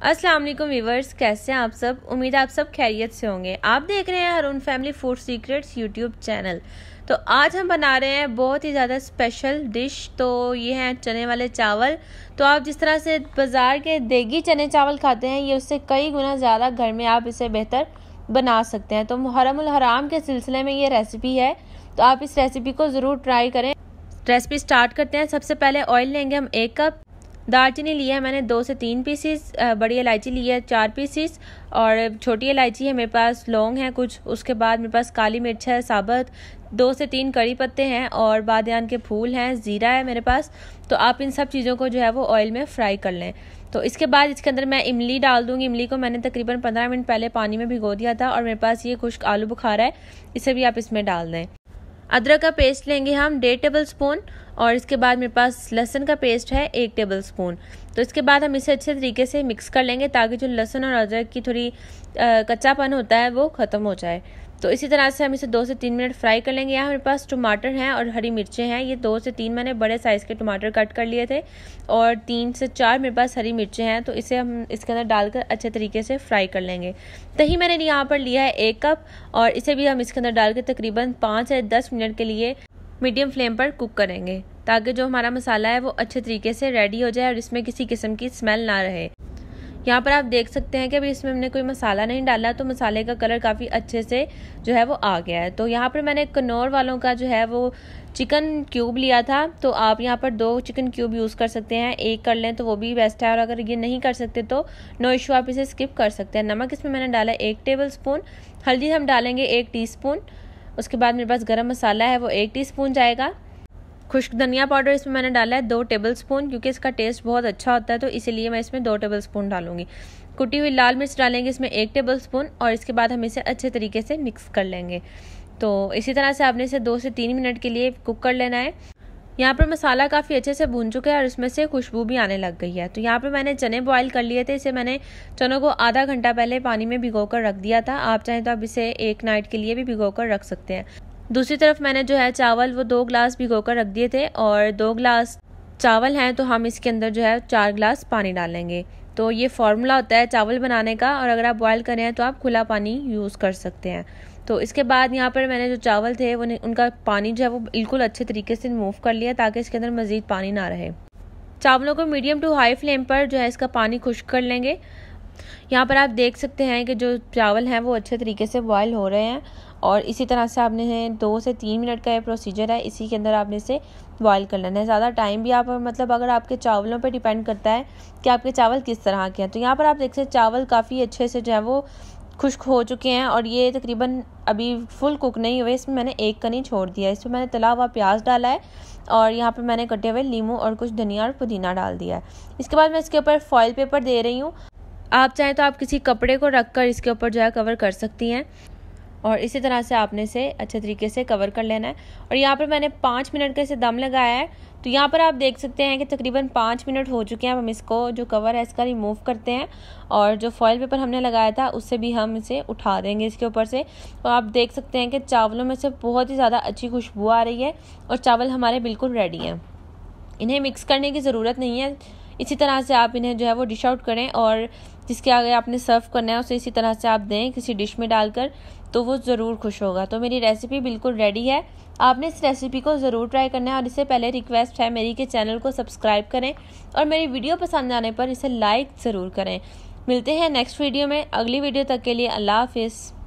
अस्सलाम वालेकुम व्यूवर्स, कैसे हैं आप सब। उम्मीद है आप सब खैरियत से होंगे। आप देख रहे हैं Haroon family food secrets YouTube channel. तो आज हम बना रहे हैं बहुत ही ज़्यादा स्पेशल डिश। तो ये हैं चने वाले चावल। तो आप जिस तरह से बाज़ार के देगी चने चावल खाते हैं, ये उससे कई गुना ज़्यादा घर में आप इसे बेहतर बना सकते हैं। तो मुहर्रमुल हराम के सिलसिले में ये रेसिपी है, तो आप इस रेसिपी को ज़रूर ट्राई करें। रेसिपी स्टार्ट करते हैं। सबसे पहले ऑयल लेंगे हम 1 कप। दालचीनी लिया है मैंने 2 से 3 पीसीस। बड़ी इलायची ली है 4 पीसीस और छोटी इलायची है मेरे पास, लौंग है कुछ। उसके बाद मेरे पास काली मिर्च है साबुत, 2 से 3 कड़ी पत्ते हैं और बादियान के फूल हैं, ज़ीरा है मेरे पास। तो आप इन सब चीज़ों को जो है वो ऑयल में फ्राई कर लें। तो इसके बाद इसके अंदर मैं इमली डाल दूंगी। इमली को मैंने तकरीबन 15 मिनट पहले पानी में भिगो दिया था और मेरे पास ये खुश्क आलू बुखारा है, इसे भी आप इसमें डाल दें। अदरक का पेस्ट लेंगे हम 1.5 टेबल स्पून और इसके बाद मेरे पास लहसुन का पेस्ट है 1 टेबल स्पून। तो इसके बाद हम इसे अच्छे तरीके से मिक्स कर लेंगे ताकि जो लहसुन और अदरक की थोड़ी कच्चापन होता है वो ख़त्म हो जाए। तो इसी तरह से हम इसे 2 से 3 मिनट फ्राई कर लेंगे। यहाँ मेरे पास टमाटर हैं और हरी मिर्चें हैं। ये 2 से 3 मैंने बड़े साइज़ के टमाटर कट कर लिए थे और 3 से 4 मेरे पास हरी मिर्चें हैं। तो इसे हम इसके अंदर डालकर अच्छे तरीके से फ्राई कर लेंगे। दही मैंने यहाँ पर लिया है 1 कप और इसे भी हम इसके अंदर डाल के तकरीबन 5 से 10 मिनट के लिए मीडियम फ्लेम पर कुक करेंगे ताकि जो हमारा मसाला है वो अच्छे तरीके से रेडी हो जाए और इसमें किसी किस्म की स्मेल ना रहे। यहाँ पर आप देख सकते हैं कि अभी इसमें हमने कोई मसाला नहीं डाला, तो मसाले का कलर काफ़ी अच्छे से जो है वो आ गया है। तो यहाँ पर मैंने कन्नौर वालों का जो है वो चिकन क्यूब लिया था, तो आप यहाँ पर 2 चिकन क्यूब यूज़ कर सकते हैं, 1 कर लें तो वो भी बेस्ट है। और अगर ये नहीं कर सकते तो नो इशू, आप इसे स्किप कर सकते हैं। नमक इसमें मैंने डाला 1 टेबल स्पून, हल्दी हम डालेंगे 1 टीस्पून। उसके बाद मेरे पास गरम मसाला है वो 1 टीस्पून जाएगा। खुश्क धनिया पाउडर इसमें मैंने डाला है 2 टेबल स्पून, क्योंकि इसका टेस्ट बहुत अच्छा होता है तो इसीलिए मैं इसमें 2 टेबल स्पून डालूंगी। कुटी हुई लाल मिर्च डालेंगे इसमें 1 टेबल स्पून और इसके बाद हम इसे अच्छे तरीके से मिक्स कर लेंगे। तो इसी तरह से आपने इसे 2 से 3 मिनट के लिए कुक कर लेना है। यहाँ पर मसाला काफ़ी अच्छे से भून चुका है और इसमें से खुशबू भी आने लग गई है। तो यहाँ पर मैंने चने बॉईल कर लिए थे। इसे मैंने चनों को आधा घंटा पहले पानी में भिगो कर रख दिया था। आप चाहें तो आप इसे 1 नाइट के लिए भी भिगो कर रख सकते हैं। दूसरी तरफ मैंने जो है चावल वो 2 गिलास भिगो कर रख दिए थे और 2 गिलास चावल हैं तो हम इसके अंदर जो है 4 गिलास पानी डालेंगे। तो ये फार्मूला होता है चावल बनाने का, और अगर आप बॉयल करें हैं तो आप खुला पानी यूज़ कर सकते हैं। तो इसके बाद यहाँ पर मैंने जो चावल थे वो उनका पानी जो है वो बिल्कुल अच्छे तरीके से रिमूव कर लिया ताकि इसके अंदर मज़ीद पानी ना रहे। चावलों को मीडियम टू हाई फ्लेम पर जो है इसका पानी खुश्क कर लेंगे। यहाँ पर आप देख सकते हैं कि जो चावल हैं वो अच्छे तरीके से बॉयल हो रहे हैं और इसी तरह से आपने 2 से 3 मिनट का ये प्रोसीजर है, इसी के अंदर आपने इसे बॉयल कर लेना है। ज़्यादा टाइम भी आप मतलब अगर आपके चावलों पे डिपेंड करता है कि आपके चावल किस तरह के हैं। तो यहाँ पर आप देख सकते हैं चावल काफ़ी अच्छे से जो है वो खुश्क हो चुके हैं और ये तकरीबन अभी फुल कुक नहीं हुए। इसमें मैंने 1 कनी छोड़ दिया है। इसमें मैंने तला हुआ प्याज डाला है और यहाँ पर मैंने कटे हुए नींबू और कुछ धनिया और पुदीना डाल दिया है। इसके बाद मैं इसके ऊपर फॉइल पेपर दे रही हूँ। आप चाहें तो आप किसी कपड़े को रखकर इसके ऊपर जो है कवर कर सकती हैं और इसी तरह से आपने इसे अच्छे तरीके से कवर कर लेना है। और यहाँ पर मैंने 5 मिनट का इसे दम लगाया है। तो यहाँ पर आप देख सकते हैं कि तकरीबन 5 मिनट हो चुके हैं। हम इसको जो कवर है इसका रिमूव करते हैं और जो फॉइल पेपर हमने लगाया था उससे भी हम इसे उठा देंगे इसके ऊपर से। तो आप देख सकते हैं कि चावलों में से बहुत ही ज़्यादा अच्छी खुशबू आ रही है और चावल हमारे बिल्कुल रेडी हैं। इन्हें मिक्स करने की ज़रूरत नहीं है। इसी तरह से आप इन्हें जो है वो डिश आउट करें और जिसके आगे आपने सर्व करना है उसे इसी तरह से आप दें किसी डिश में डालकर, तो वो ज़रूर खुश होगा। तो मेरी रेसिपी बिल्कुल रेडी है। आपने इस रेसिपी को ज़रूर ट्राई करना है और इससे पहले रिक्वेस्ट है मेरी कि चैनल को सब्सक्राइब करें और मेरी वीडियो पसंद आने पर इसे लाइक ज़रूर करें। मिलते हैं नेक्स्ट वीडियो में। अगली वीडियो तक के लिए अल्लाह हाफिज़।